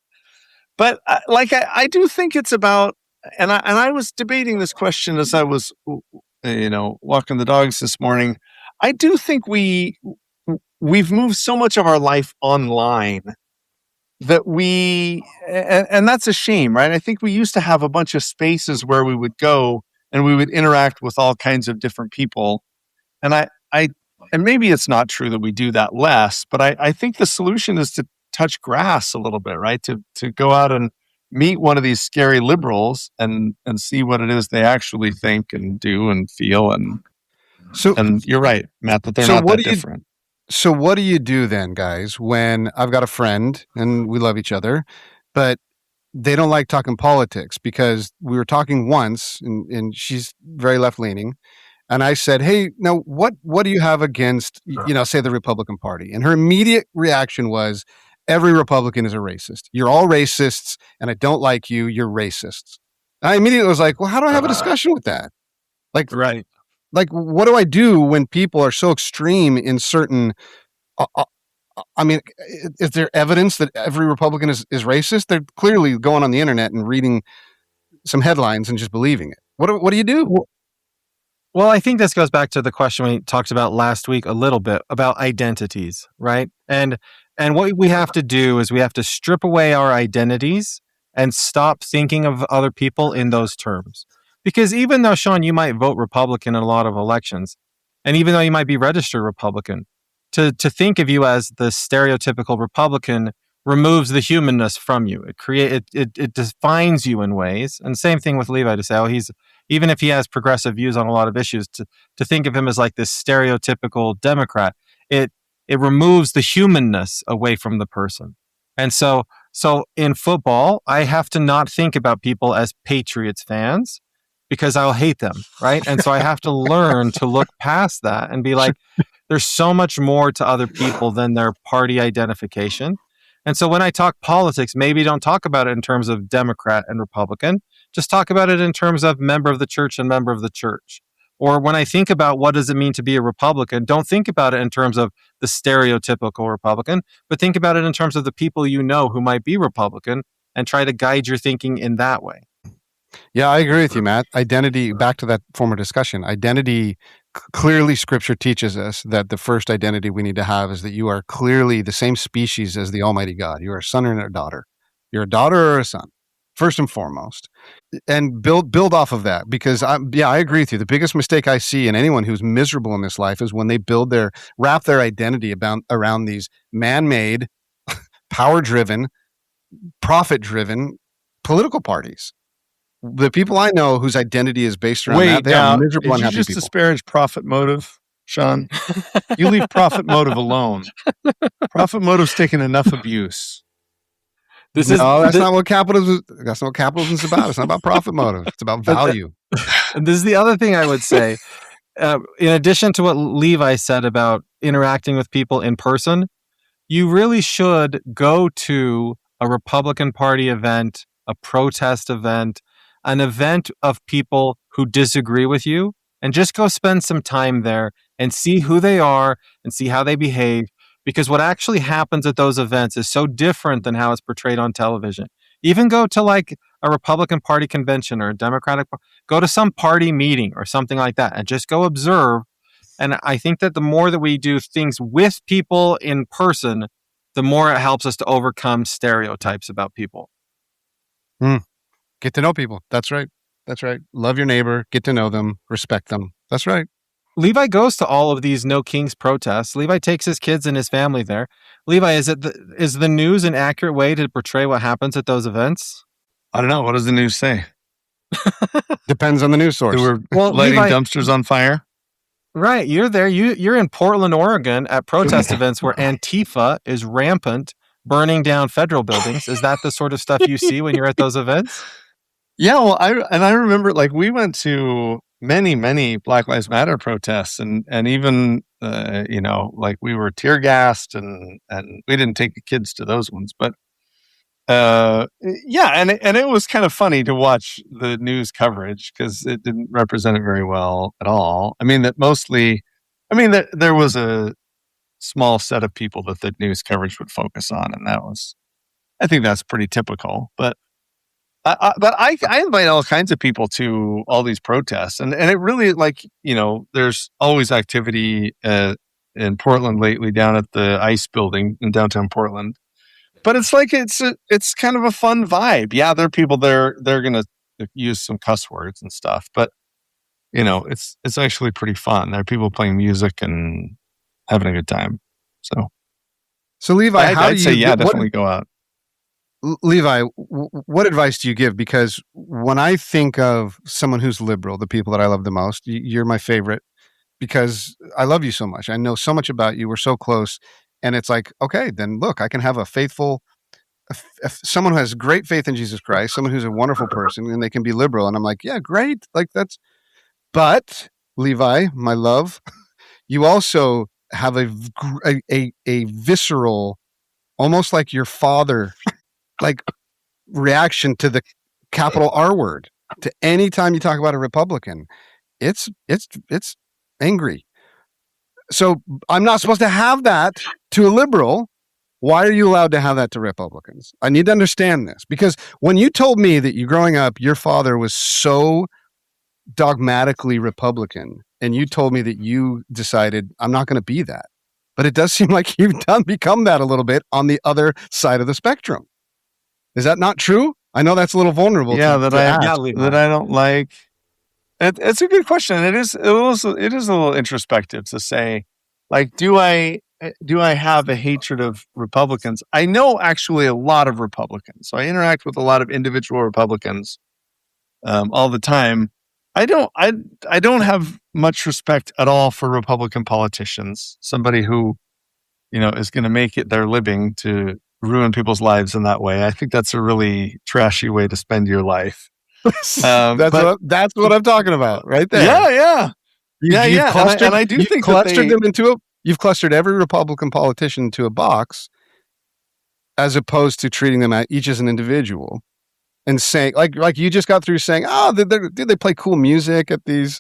But I do think it's about, and I was debating this question as I was, walking the dogs this morning. I do think we've moved so much of our life online that and that's a shame, right? I think we used to have a bunch of spaces where we would go and we would interact with all kinds of different people. And and maybe it's not true that we do that less, but I think the solution is to touch grass a little bit, right? To go out and meet one of these scary liberals and see what it is they actually think and do and feel. And you're right, Matt, that they're not that different. So what do you do then, guys, when I've got a friend and we love each other, but they don't like talking politics? Because we were talking once and she's very left-leaning. And I said, hey, now what do you have against, say the Republican Party? And her immediate reaction was, every Republican is a racist. You're all racists and I don't like you. You're racists. And I immediately was like, well, how do I have a discussion with that? Right. Like, what do I do when people are so extreme in certain, is there evidence that every Republican is racist? They're clearly going on the internet and reading some headlines and just believing it. What do you do? Well, I think this goes back to the question we talked about last week a little bit about identities, right? And what we have to do is we have to strip away our identities and stop thinking of other people in those terms. Because even though, Shawn, you might vote Republican in a lot of elections, and even though you might be registered Republican, to think of you as the stereotypical Republican removes the humanness from you. It defines you in ways. And same thing with Levi, to say, even if he has progressive views on a lot of issues, to think of him as like this stereotypical Democrat, it removes the humanness away from the person. And so in football, I have to not think about people as Patriots fans because I'll hate them, right? And so I have to learn to look past that and be like, there's so much more to other people than their party identification. And so when I talk politics, maybe don't talk about it in terms of Democrat and Republican. Just talk about it in terms of member of the church and member of the church. Or when I think about what does it mean to be a Republican, don't think about it in terms of the stereotypical Republican, but think about it in terms of the people you know who might be Republican and try to guide your thinking in that way. Yeah, I agree with you, Matt. Identity, back to that former discussion, identity, clearly Scripture teaches us that the first identity we need to have is that you are clearly the same species as the Almighty God. You are a son or a daughter. You're a daughter or a son, first and foremost. And build off of that, because I agree with you. The biggest mistake I see in anyone who's miserable in this life is when they wrap their identity around these man-made, power-driven, profit-driven political parties. The people I know whose identity is based around that, they are miserable, unhappy people. Did you just disparage profit motive, Shawn? You leave profit motive alone. Profit motive's taken enough abuse. That's not what capitalism is about. It's not about profit motive. It's about value. And this is the other thing I would say. In addition to what Levi said about interacting with people in person, you really should go to a Republican Party event, a protest event, an event of people who disagree with you, and just go spend some time there and see who they are and see how they behave. Because what actually happens at those events is so different than how it's portrayed on television. Even go to like a Republican Party convention or a Democratic, go to some party meeting or something like that and just go observe. And I think that the more that we do things with people in person, the more it helps us to overcome stereotypes about people. Get to know people. That's right. Love your neighbor, get to know them, respect them. That's right. Levi goes to all of these No Kings protests. Levi takes his kids and his family there. Levi, is the news an accurate way to portray what happens at those events? I don't know. What does the news say? Depends on the news source. They were Well, lighting Levi- dumpsters on fire. Right. You're there. You're in Portland, Oregon at protest events where Antifa is rampant, burning down federal buildings. Is that the sort of stuff you see when you're at those events? Yeah, well, I remember like we went to many Black Lives Matter protests, and even like we were tear gassed, and we didn't take the kids to those ones, but yeah, and it was kind of funny to watch the news coverage because it didn't represent it very well at all. I mean that there was a small set of people that the news coverage would focus on, and I think that's pretty typical, but. I invite all kinds of people to all these protests, and it really there's always activity in Portland lately down at the ICE building in downtown Portland, but it's like it's kind of a fun vibe. Yeah, there are people they're gonna use some cuss words and stuff, but it's actually pretty fun. There are people playing music and having a good time. So Levi, I'd say definitely go out. Levi, what advice do you give? Because when I think of someone who's liberal, the people that I love the most, you're my favorite because I love you so much. I know so much about you. We're so close. And it's like, okay, then look, I can have a faithful, someone who has great faith in Jesus Christ, someone who's a wonderful person, and they can be liberal. And I'm like, yeah, great. But Levi, my love, you also have a visceral, almost like your father, like reaction to the capital R word. To any time you talk about a Republican, it's angry. So I'm not supposed to have that to a liberal. Why are you allowed to have that to Republicans? I need to understand this, because when you told me that you growing up, your father was so dogmatically Republican, and you told me that you decided I'm not going to be that, but it does seem like you've become that a little bit on the other side of the spectrum. Is that not true? I know that's a little vulnerable. Yeah, that I don't like. It's a good question. It is a little introspective to say, like, do I have a hatred of Republicans? I know actually a lot of Republicans, so I interact with a lot of individual Republicans all the time. I don't have much respect at all for Republican politicians. Somebody who is going to make it their living to ruin people's lives in that way. I think that's a really trashy way to spend your life. That's what I'm talking about right there. Yeah. You've clustered, and I do think you've clustered every Republican politician into a box, as opposed to treating them each as an individual and saying, like you just got through saying, oh, they play cool music at these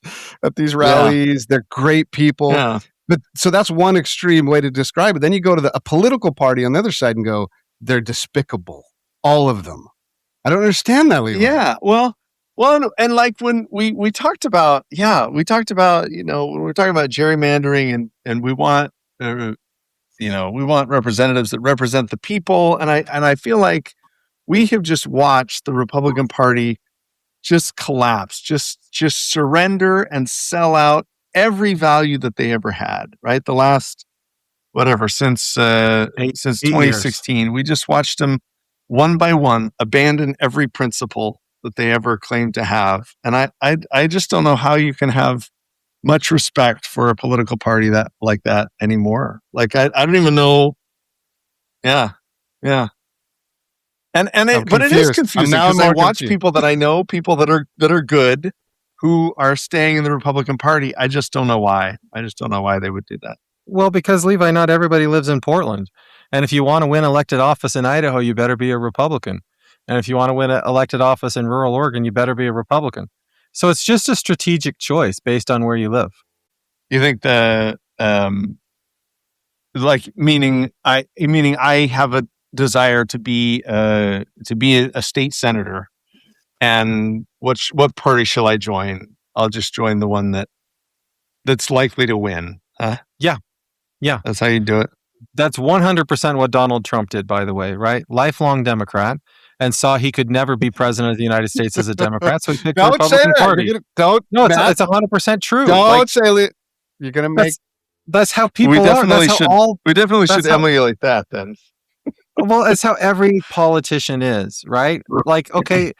rallies. They're great people. Yeah. But so that's one extreme way to describe it. Then you go to a political party on the other side and go, they're despicable. All of them. I don't understand that, Levi. Yeah. Well, and like when we talked about, when we're talking about gerrymandering and we want, we want representatives that represent the people. And I feel like we have just watched the Republican Party just collapse, just surrender and sell out every value that they ever had, right? The last, since 2016, we just watched them one by one abandon every principle that they ever claimed to have. And I just don't know how you can have much respect for a political party like that anymore. Like, I don't even know. Yeah. But it is confusing because I watch people that I know, people that are good, who are staying in the Republican Party. I just don't know why. They would do that. Well, because Levi, not everybody lives in Portland. And if you want to win elected office in Idaho, you better be a Republican. And if you want to win an elected office in rural Oregon, you better be a Republican. So it's just a strategic choice based on where you live. You think meaning I have a desire to be a state senator, and what party shall I join? I'll just join the one that's likely to win. Huh? Yeah. That's how you do it. That's 100% what Donald Trump did, by the way, right? Lifelong Democrat, and saw he could never be president of the United States as a Democrat, so he picked the Republican Party. It's 100% true. Don't say it. You're going to make... That's how people we definitely should emulate that then. Well, it's how every politician is, right? Like, okay,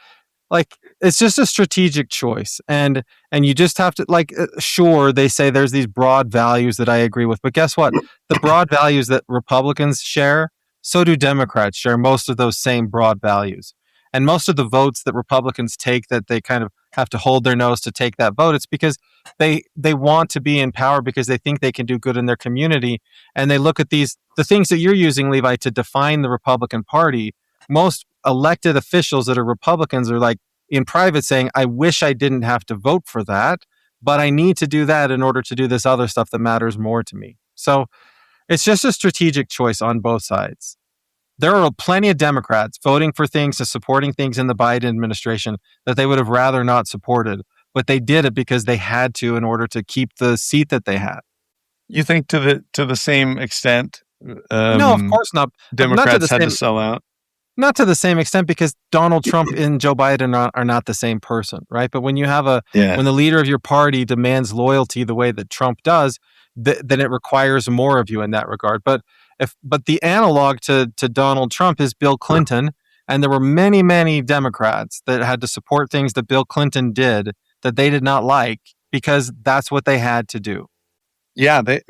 like it's just a strategic choice, and you just have to, like, sure, they say there's these broad values that I agree with, but guess what? The broad values that Republicans share, so do Democrats share most of those same broad values. And most of the votes that Republicans take, that they kind of have to hold their nose to take that vote, it's because they want to be in power because they think they can do good in their community. And they look at the things that you're using, Levi, to define the Republican Party. Most elected officials that are Republicans are like in private saying, I wish I didn't have to vote for that, but I need to do that in order to do this other stuff that matters more to me. So it's just a strategic choice on both sides. There are plenty of Democrats voting for things and supporting things in the Biden administration that they would have rather not supported, but they did it because they had to in order to keep the seat that they had. You think to the same extent? No, of course not. Democrats had to sell out. Not to the same extent, because Donald Trump and Joe Biden are not the same person, right? But when you have when the leader of your party demands loyalty the way that Trump does, then it requires more of you in that regard. But the analog to Donald Trump is Bill Clinton, and there were many, many Democrats that had to support things that Bill Clinton did that they did not like because that's what they had to do. Yeah, but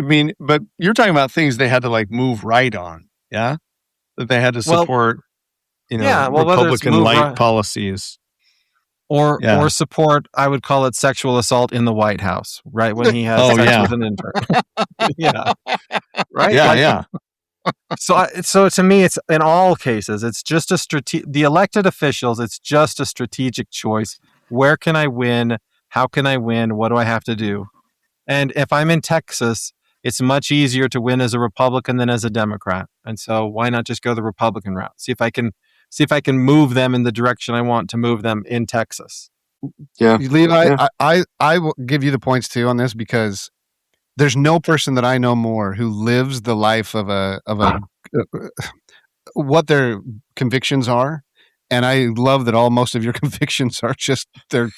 you're talking about things they had to like move right on, yeah? That they had to support, Republican-like policies. Or support, I would call it sexual assault in the White House, right? When he has sex with an intern. Yeah. Right? Yeah, So to me, it's in all cases, it's just the elected officials, it's just a strategic choice. Where can I win? How can I win? What do I have to do? And if I'm in Texas, it's much easier to win as a Republican than as a Democrat. And so why not just go the Republican route? See if I can move them in the direction I want to move them in Texas. Yeah. Levi, I will give you the points too on this, because there's no person that I know more who lives the life of what their convictions are. And I love that most of your convictions are just, they're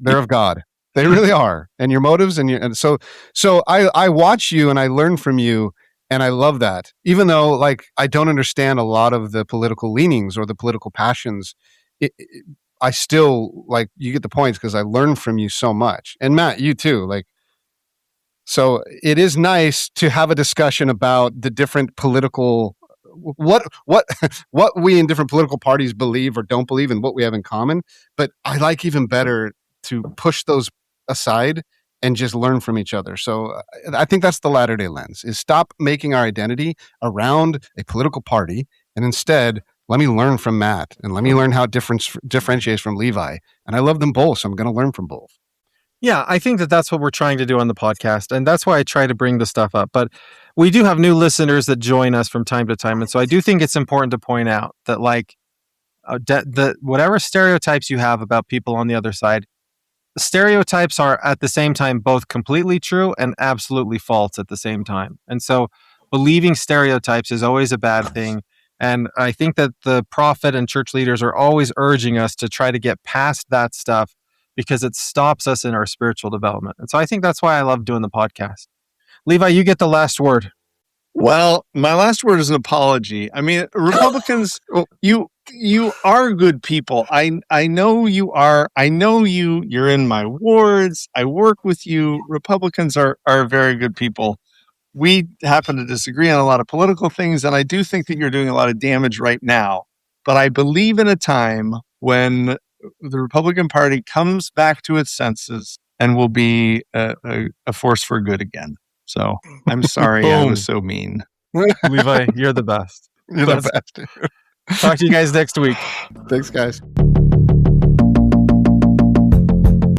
of God. They really are. And your motives and so I watch you and I learn from you, and I love that. Even though like I don't understand a lot of the political leanings or the political passions, I still like you get the points because I learn from you so much. And Matt, you too. Like, so it is nice to have a discussion about the different political what we in different political parties believe or don't believe and what we have in common. But I like even better to push those aside and just learn from each other. So I think that's the latter-day lens, is stop making our identity around a political party, and instead let me learn from Matt and let me learn how it differentiates from Levi. And I love them both, so I'm going to learn from both. Yeah, I think that's what we're trying to do on the podcast, and that's why I try to bring the stuff up. But we do have new listeners that join us from time to time, and so I do think it's important to point out that like whatever stereotypes you have about people on the other side, stereotypes are at the same time both completely true and absolutely false at the same time. And so believing stereotypes is always a bad thing. And I think that the prophet and church leaders are always urging us to try to get past that stuff because it stops us in our spiritual development. And so I think that's why I love doing the podcast. Levi, you get the last word. Well, my last word is an apology. I mean, Republicans, you are good people. I know you are. I know you. You're in my wards. I work with you. Republicans are very good people. We happen to disagree on a lot of political things, and I do think that you're doing a lot of damage right now. But I believe in a time when the Republican Party comes back to its senses and will be a force for good again. So I'm sorry I was so mean. Levi, you're the best. You're the best. Talk to you guys next week. Thanks, guys.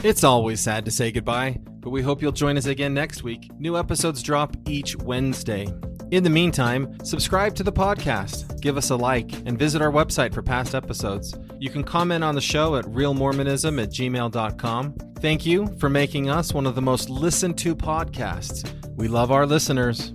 It's always sad to say goodbye, but we hope you'll join us again next week. New episodes drop each Wednesday. In the meantime, subscribe to the podcast, give us a like, and visit our website for past episodes. You can comment on the show at realmormonism@gmail.com. Thank you for making us one of the most listened to podcasts. We love our listeners.